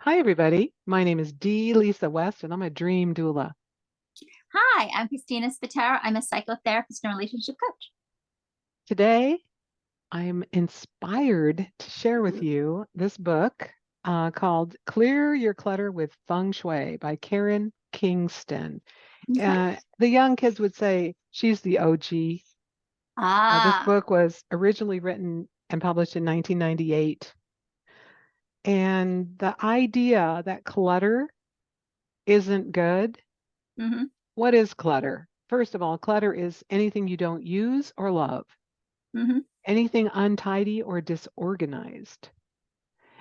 Hi, everybody. My name is D.Lisa West, and I'm a dream doula. Hi, I'm Cristina Spataro. I'm a psychotherapist and relationship coach. Today, I'm inspired to share with you this book called Clear Your Clutter with Feng Shui by Karen Kingston. Okay. The young kids would say she's the OG. This Ah, book was originally written and published in 1998. And the idea that clutter isn't good. mm-hmm, What is clutter? First of all, clutter is anything you don't use or love, mm-hmm, anything untidy or disorganized,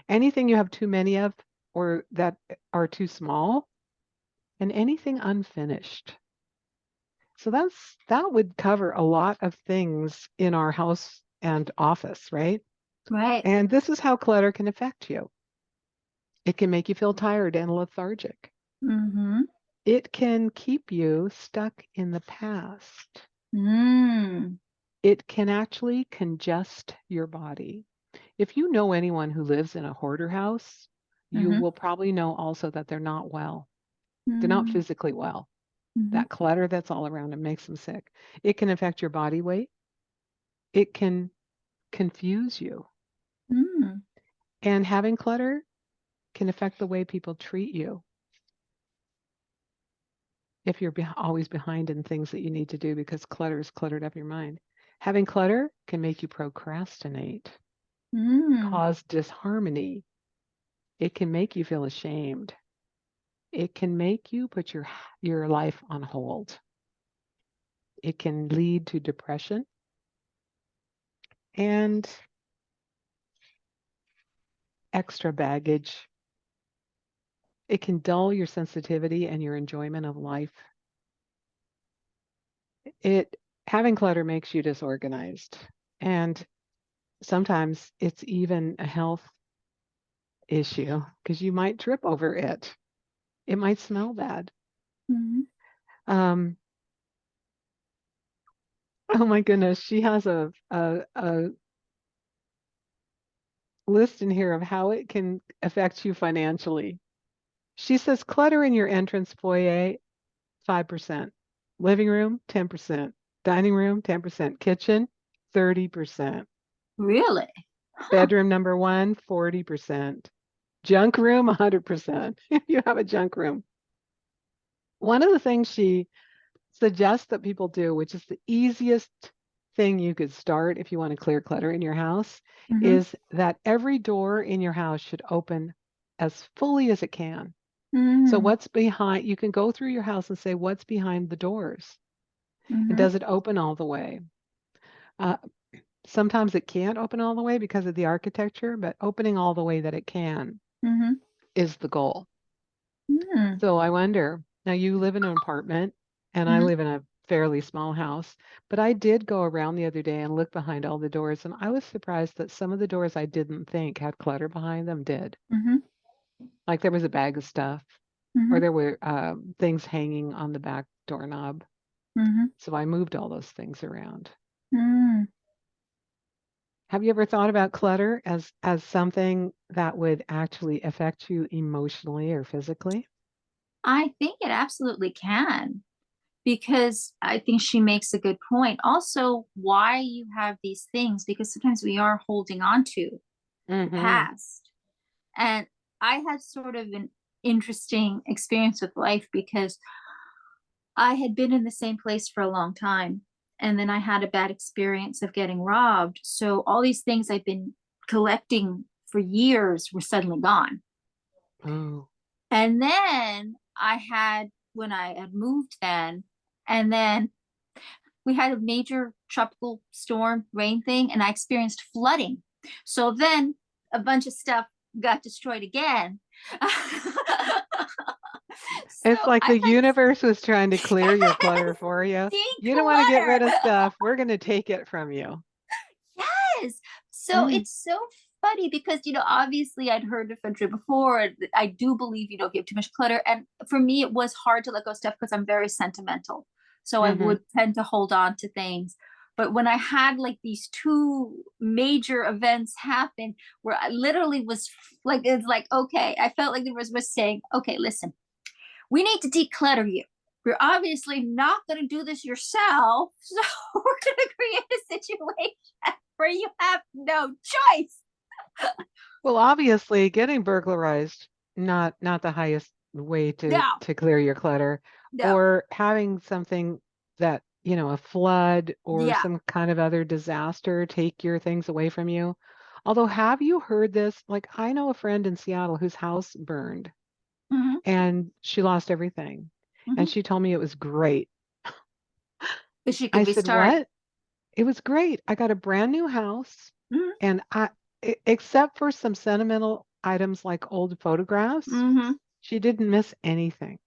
anything you have too many of or that are too small, and anything unfinished. So that would cover a lot of things in our house and office, right? right. And this is how clutter can affect you. It can make you feel tired and lethargic. Mm-hmm, It can keep you stuck in the past. mm, It can actually congest your body. If you know anyone who lives in a hoarder house, you mm-hmm, will probably know also that they're not well. They're not mm-hmm, physically well. mm-hmm, That clutter that's all around them makes them sick. It can affect your body weight. It can confuse you. mm. And having clutter can affect the way people treat you if you're always behind in things that you need to do because clutter has cluttered up your mind. Having clutter can make you procrastinate, Mm. cause disharmony. It can make you feel ashamed. It can make you put your life on hold. It can lead to depression and extra baggage. It can dull your sensitivity and your enjoyment of life. It Having clutter makes you disorganized. And sometimes it's even a health issue because you might trip over it. It might smell bad. Mm-hmm. Um, oh my goodness, she has a list in here of how it can affect you financially. She says clutter in your entrance foyer, 5%. Living room, 10%. Dining room, 10%. Kitchen, 30%. Really? Huh. Bedroom number one, 40%. Junk room, 100%. If you have a junk room. One of the things she suggests that people do, which is the easiest thing you could start if you want to clear clutter in your house, Mm-hmm, is that every door in your house should open as fully as it can. So mm-hmm, what's behind, you can go through your house and say, what's behind the doors? And mm-hmm, does it open all the way? Uh, Sometimes it can't open all the way because of the architecture, but opening all the way that it can mm-hmm, is the goal. mm-hmm, So I wonder, now you live in an apartment and I mm-hmm, live in a fairly small house, but I did go around the other day and look behind all the doors, and I was surprised that some of the doors I didn't think had clutter behind them did. mm-hmm, Like there was a bag of stuff, or mm-hmm, there were things hanging on the back doorknob. mm-hmm, So I moved all those things around. mm. Have you ever thought about clutter as something that would actually affect you emotionally or physically? I think it absolutely can. Because I think she makes a good point. Also, why you have these things, because sometimes we are holding on to the Mm-hmm. past. And I had sort of an interesting experience with life because I had been in the same place for a long time. And then I had a bad experience of getting robbed. So all these things I've been collecting for years were suddenly gone. Oh, And then when I had moved then, and then we had a major tropical storm rain thing, and I experienced flooding. So then a bunch of stuff got destroyed again. So it's like I've the had universe was trying to clear your clutter yes, for you. You don't want to get rid declutter. of stuff. We're going to take it from you. Yes. So Mm, it's so funny because, obviously I'd heard of Feng Shui before. I do believe you don't give too much clutter. And for me, it was hard to let go of stuff because I'm very sentimental. So I mm-hmm. would tend to hold on to things. But when I had like these two major events happen where I literally was like, it's like, okay, I felt like the universe was saying, okay, listen, we need to declutter you. You're obviously not going to do this yourself. So we're going to create a situation where you have no choice. Well, obviously, getting burglarized, not the highest way No, to clear your clutter, no. or having something that, a flood or Yeah. some kind of other disaster take your things away from you. Although, have you heard this? Like, I know a friend in Seattle whose house burned Mm-hmm, and she lost everything. And mm-hmm. she told me it was great. But she I could said, restart. "What?" It was great. I got a brand new house, Mm-hmm, and except for some sentimental items like old photographs, mm-hmm. she didn't miss anything.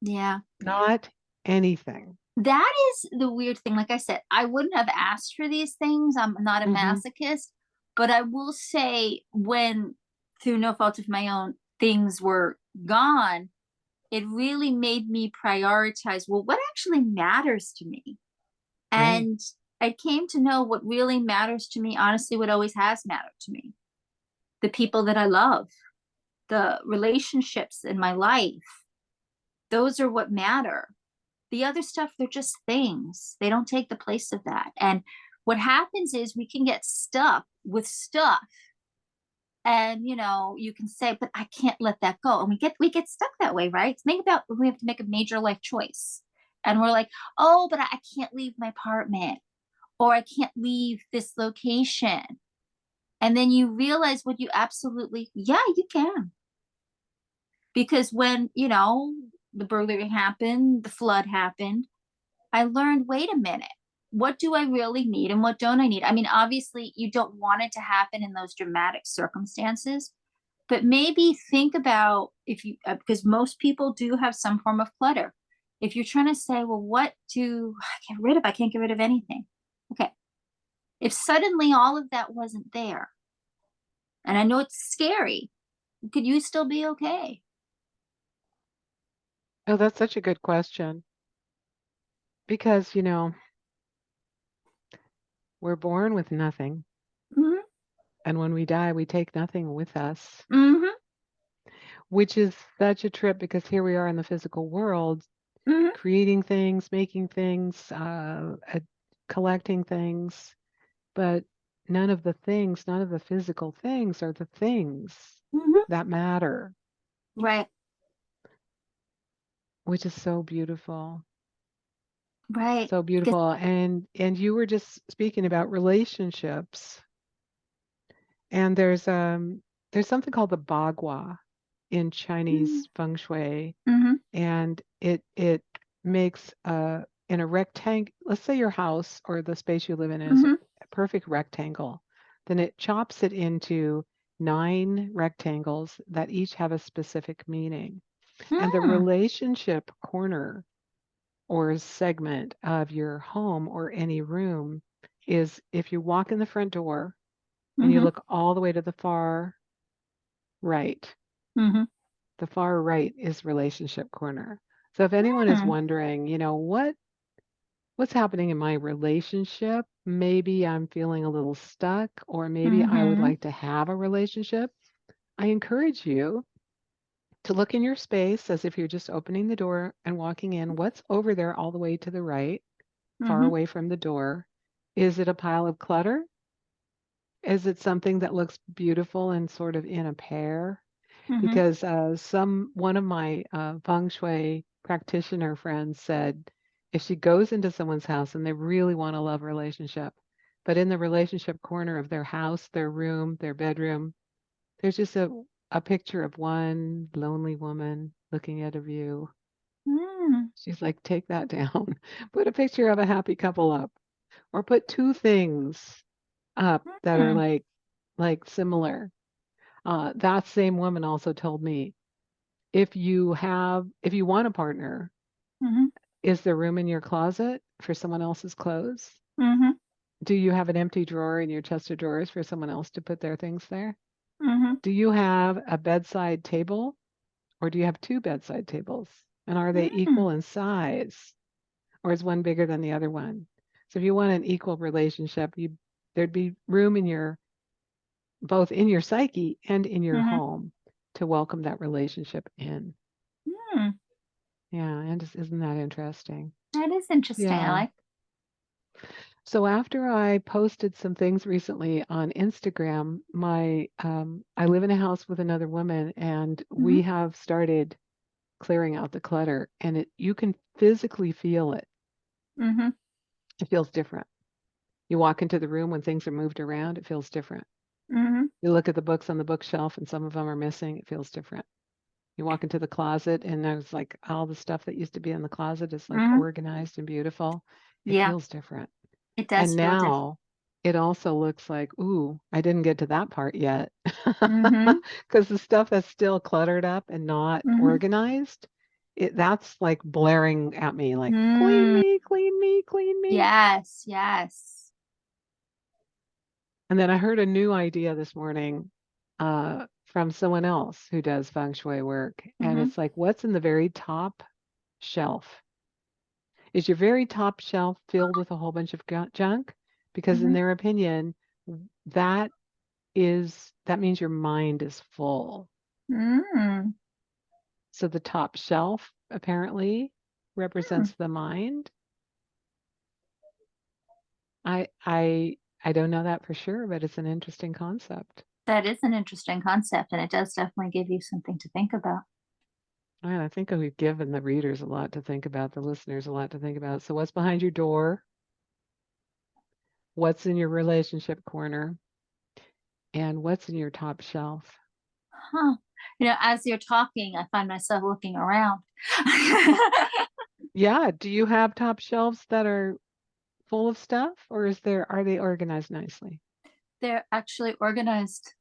Yeah. Not anything. That is the weird thing. Like I said, I wouldn't have asked for these things. I'm not a Hmm. masochist, but I will say when, through no fault of my own, things were gone, it really made me prioritize, well, what actually matters to me? Right. And I came to know what really matters to me, honestly, what always has mattered to me. The people that I love, the relationships in my life, those are what matter. The other stuff, they're just things. They don't take the place of that. And what happens is we can get stuck with stuff. And you can say, but I can't let that go. And we get stuck that way, right? Think about when we have to make a major life choice. And we're like, oh, but I can't leave my apartment, or I can't leave this location. And then you realize what you absolutely, yeah, you can. Because when, the burglary happened, the flood happened, I learned, wait a minute, what do I really need and what don't I need? I mean, obviously, you don't want it to happen in those dramatic circumstances, but maybe think about if you, because most people do have some form of clutter. If you're trying to say, well, what do I get rid of? I can't get rid of anything. Okay. If suddenly all of that wasn't there, and I know it's scary, could you still be okay? Oh, that's such a good question because, we're born with nothing, Mm-hmm. and when we die, we take nothing with us, Mm-hmm. which is such a trip because here we are in the physical world, Mm-hmm. creating things, making things, collecting things, but none of the physical things are the things Mm-hmm. that matter, Right. which is so beautiful. Right. So Because, beautiful. And you were just speaking about relationships. And there's something called the bagua in Chinese feng shui. mm-hmm. And it makes in a rectangle, let's say your house or the space you live in is Mm-hmm. a perfect rectangle. Then it chops it into 9 rectangles that each have a specific meaning. And the Mm-hmm. relationship corner or segment of your home or any room is if you walk in the front door and you Mm-hmm. look all the way to the far right. Mm-hmm. The far right is relationship corner. So if anyone is Mm-hmm. wondering, what's happening in my relationship, maybe I'm feeling a little stuck or maybe I would Mm-hmm. like to have a relationship, I encourage you to look in your space as if you're just opening the door and walking in. What's over there all the way to the right, far Mm-hmm. away from the door? Is it a pile of clutter? Is it something that looks beautiful and sort of in a pair? Mm-hmm. Because one of my feng shui practitioner friends said if she goes into someone's house and they really want a love relationship, but in the relationship corner of their house, their room, their bedroom, there's just a picture of one lonely woman looking at a view. Mm-hmm. She's like, take that down. Put a picture of a happy couple up, or put 2 things up that are like similar. That same woman also told me if you want a partner, Mm-hmm. is there room in your closet for someone else's clothes? Mm-hmm. Do you have an empty drawer in your chest of drawers for someone else to put their things there? Mm-hmm. Do you have a bedside table or do you have 2 bedside tables? And are they Mm-hmm. equal in size or is one bigger than the other one? So if you want an equal relationship, there'd be room in your both in your psyche and in your Mm-hmm. home to welcome that relationship in. Hmm. Yeah, and isn't that interesting? That is interesting. I Yeah. like. So after I posted some things recently on Instagram, my I live in a house with another woman, and Mm-hmm. we have started clearing out the clutter, and you can physically feel it. Mm-hmm. It feels different. You walk into the room when things are moved around, it feels different. Mm-hmm. You look at the books on the bookshelf and some of them are missing, it feels different. You walk into the closet and there's like all the stuff that used to be in the closet is like Mm-hmm. organized and beautiful. It Yeah, feels different. it And does feel different. now it also looks like, ooh, I didn't get to that part yet. Mm-hmm. Because the stuff that's still cluttered up and not Mm-hmm. organized, that's like blaring at me like, clean Mm. me, clean me, clean me. Yes, yes. And then I heard a new idea this morning from someone else who does feng shui work. And Mm-hmm. it's like, what's in the very top shelf? Is your very top shelf filled with a whole bunch of junk? Because in Mm-hmm. their opinion, that that means your mind is full. Mm. So the top shelf apparently Hmm. represents the mind. I don't know that for sure, but it's an interesting concept. That is an interesting concept, and it does definitely give you something to think about. And I think we've given the readers a lot to think about, the listeners a lot to think about. So what's behind your door? What's in your relationship corner? And what's in your top shelf? Huh. As you're talking, I find myself looking around. Yeah, do you have top shelves that are full of stuff or are they organized nicely? They're actually organized.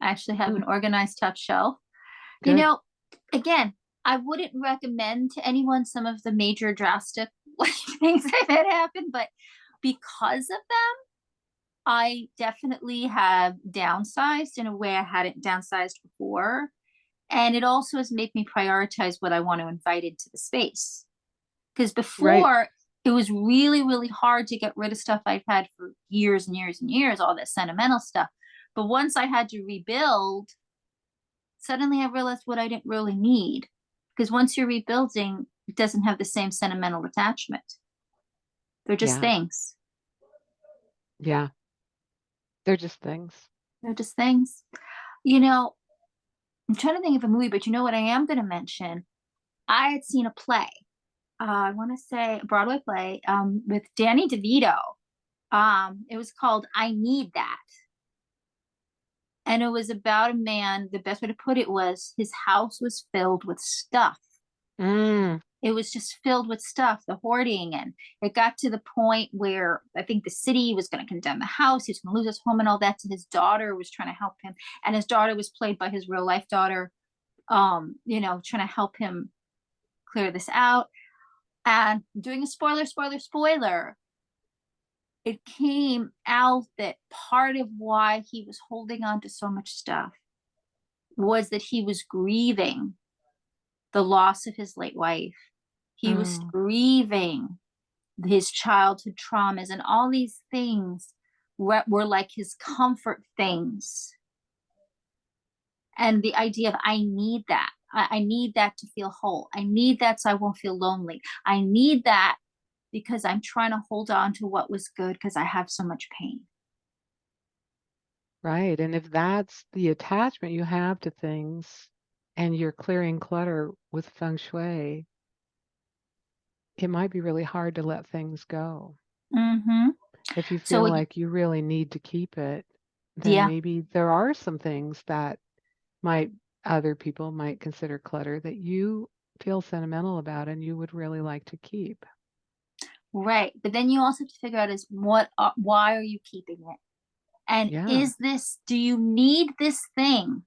I actually have Hmm, an organized top shelf. You good. know, again, I wouldn't recommend to anyone some of the major drastic like things that had happened, but because of them, I definitely have downsized in a way I hadn't downsized before. And it also has made me prioritize what I want to invite into the space. Because Right. before, it was really, really hard to get rid of stuff I've had for years and years and years, all that sentimental stuff. But once I had to rebuild, suddenly I realized what I didn't really need. Because once you're rebuilding, it doesn't have the same sentimental attachment. They're just Yeah. things. Yeah. They're just things. They're just things. You know, I'm trying to think of a movie, but you know what I am going to mention? I had seen a play. I want to say a Broadway play with Danny DeVito. It was called I Need That. And it was about a man. The best way to put it was his house was filled with stuff. Mm, It was just filled with stuff, the hoarding. And it got to the point where I think the city was going to condemn the house. He was going to lose his home and all that. So his daughter was trying to help him. And his daughter was played by his real life daughter, trying to help him clear this out. And doing a spoiler, it came out that part of why he was holding on to so much stuff was that he was grieving the loss of his late wife. He was oh, grieving his childhood traumas, and all these things were like his comfort things. And the idea of, I need that. I need that to feel whole. I need that so I won't feel lonely. I need that because I'm trying to hold on to what was good because I have so much pain. right. And if that's the attachment you have to things and you're clearing clutter with feng shui, it might be really hard to let things go. Mm-hmm. If you So, feel like you really need to keep it, then yeah, maybe there are some things that might other people might consider clutter that you feel sentimental about and you would really like to keep. right. But then you also have to figure out is why are you keeping it? And Yeah, do you need this thing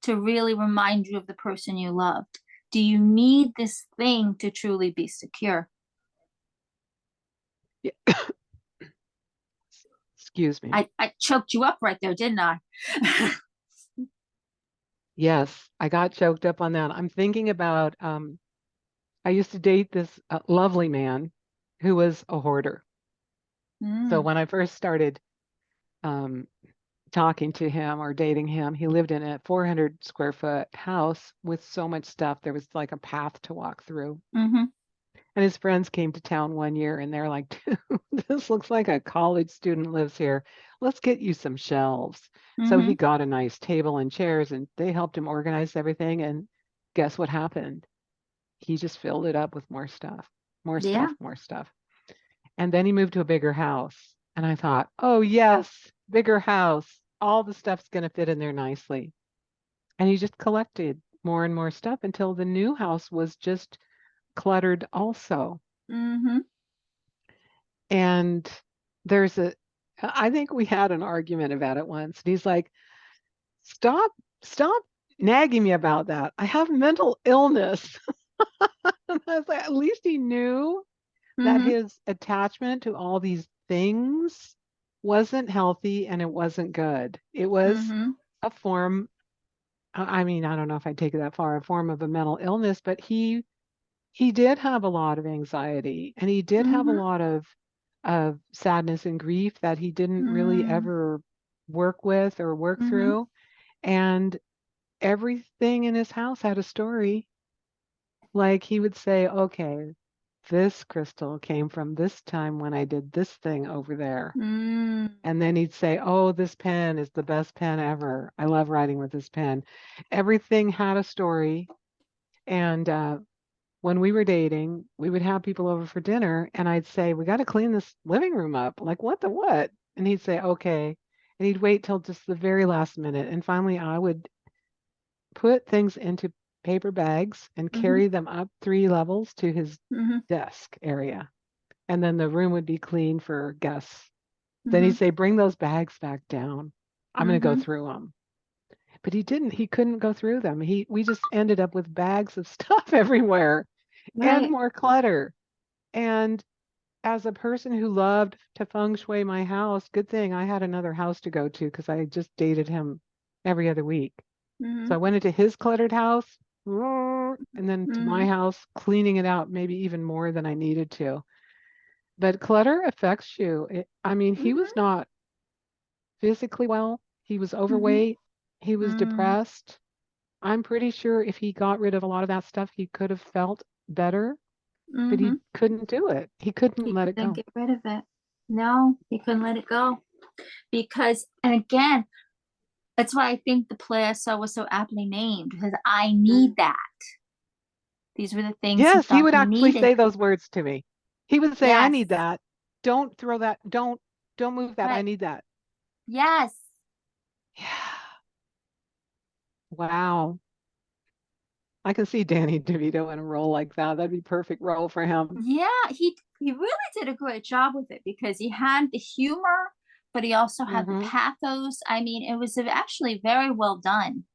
to really remind you of the person you loved? Do you need this thing to truly be secure? yeah. Excuse me. I choked you up right there, didn't I? Yes, I got choked up on that. I'm thinking about I used to date this lovely man who was a hoarder. So Mm. when I first started um, talking to him or dating him, he lived in a 400 square foot house with so much stuff. There was like a path to walk through. Mm-hmm. And his friends came to town one year and they're like, dude, this looks like a college student lives here. Let's get you some shelves. So he Mm-hmm. got a nice table and chairs and they helped him organize everything. And guess what happened? He just filled it up with more stuff, more Yeah. stuff, more stuff. And then he moved to a bigger house. And I thought, oh, yes, bigger house. All the stuff's going to fit in there nicely. And he just collected more and more stuff until the new house was just cluttered also. Mm-hmm. And there's a, I think we had an argument about it once. And he's like, stop, stop nagging me about that. I have mental illness. And I was like, at least he knew that Mm-hmm. his attachment to all these things wasn't healthy and it wasn't good. It was Mm-hmm. a form, I mean, I don't know if I'd take it that far, a form of a mental illness, but he did have a lot of anxiety and he did have a Mm-hmm. lot of sadness and grief that he didn't really Mm-hmm. ever work with or work Mm-hmm. through. And everything in his house had a story. Like he would say, okay, this crystal came from this time when I did this thing over there. Mm-hmm. And then he'd say, oh, this pen is the best pen ever. I love writing with this pen. Everything had a story. And when we were dating, we would have people over for dinner, and I'd say, we got to clean this living room up. Like, what the what? And he'd say, okay. And he'd wait till just the very last minute. And finally, I would put things into paper bags and Mm-hmm. carry them up 3 levels to his Mm-hmm. desk area. And then the room would be clean for guests. Then Mm-hmm. he'd say, bring those bags back down. I'm going to go Mm-hmm. through them. But he didn't. He couldn't go through them. We just ended up with bags of stuff everywhere and Right. more clutter. And as a person who loved to feng shui my house, good thing I had another house to go to because I just dated him every other week. Mm-hmm. So I went into his cluttered house and then to my Mm-hmm. house, cleaning it out maybe even more than I needed to. But clutter affects you. I mean, he was Mm-hmm. not physically well, he was Mm-hmm. overweight, he was Mm. depressed. I'm pretty sure if he got rid of a lot of that stuff, he could have felt better, but Mm-hmm. he couldn't do it. He couldn't He let it couldn't go. get rid of it. No, he couldn't let it go. Because, and again, that's why I think the play I saw was so aptly named, because I need Mm. that. These were the things he Yes, he thought would he actually needed. say those words to me. He would say, "I Yes. need that. Don't throw that. Don't move that. I Right. need that." Yes. Yeah. Wow. I can see Danny DeVito in a role like that. That'd be perfect role for him. Yeah, he really did a great job with it because he had the humor, but he also had the Mm-hmm. pathos. I mean, it was actually very well done.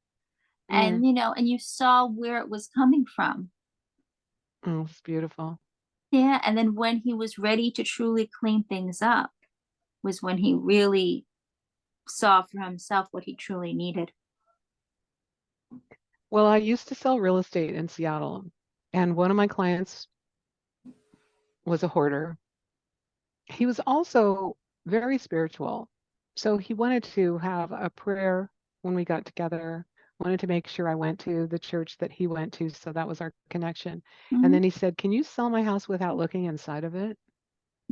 Mm. And and you saw where it was coming from. Oh, it's beautiful. Yeah, and then when he was ready to truly clean things up was when he really saw for himself what he truly needed. Well, I used to sell real estate in Seattle, and one of my clients was a hoarder. He was also very spiritual. So he wanted to have a prayer when we got together, wanted to make sure I went to the church that he went to. So that was our connection. And Mm-hmm. then he said, can you sell my house without looking inside of it?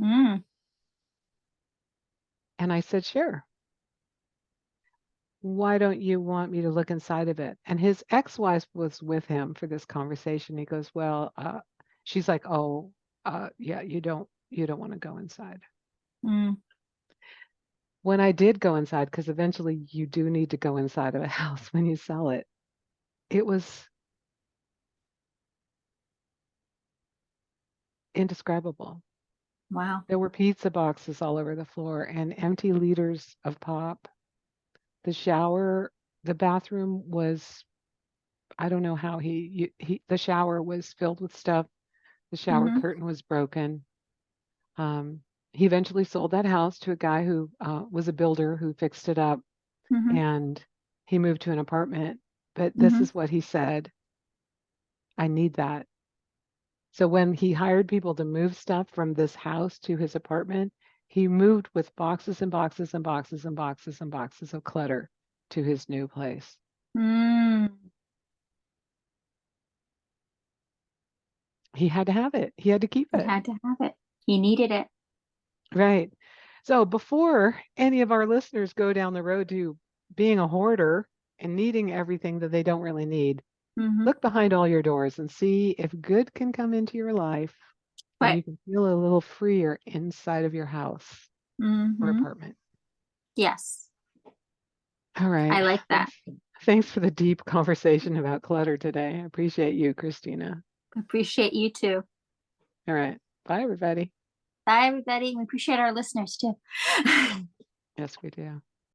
Mm. And I said, sure. Why don't you want me to look inside of it? And his ex-wife was with him for this conversation. He goes, well, she's like, oh, yeah, you don't want to go inside. Mm. When I did go inside, because eventually you do need to go inside of a house when you sell it, it was indescribable. Wow. There were pizza boxes all over the floor and empty liters of pop. The shower, the bathroom was, I don't know how the shower was filled with stuff. The shower Mm-hmm. curtain was broken. Um, he eventually sold that house to a guy who was a builder who fixed it up Mm-hmm. and he moved to an apartment. But this Mm-hmm. is what he said: I need that. So when he hired people to move stuff from this house to his apartment, He moved with boxes and boxes and boxes and boxes and boxes of clutter to his new place. Mm. He had to have it. He had to keep He it. had to have it. He needed it. Right. So before any of our listeners go down the road to being a hoarder and needing everything that they don't really need, Mm-hmm. look behind all your doors and see if good can come into your life and But you can feel a little freer inside of your house or mm-hmm. apartment. Yes, All right. I like that. Thanks for the deep conversation about clutter today. I appreciate you, Christina. Appreciate you too. All right. Bye, everybody. Bye, everybody. We appreciate our listeners too. Yes, we do.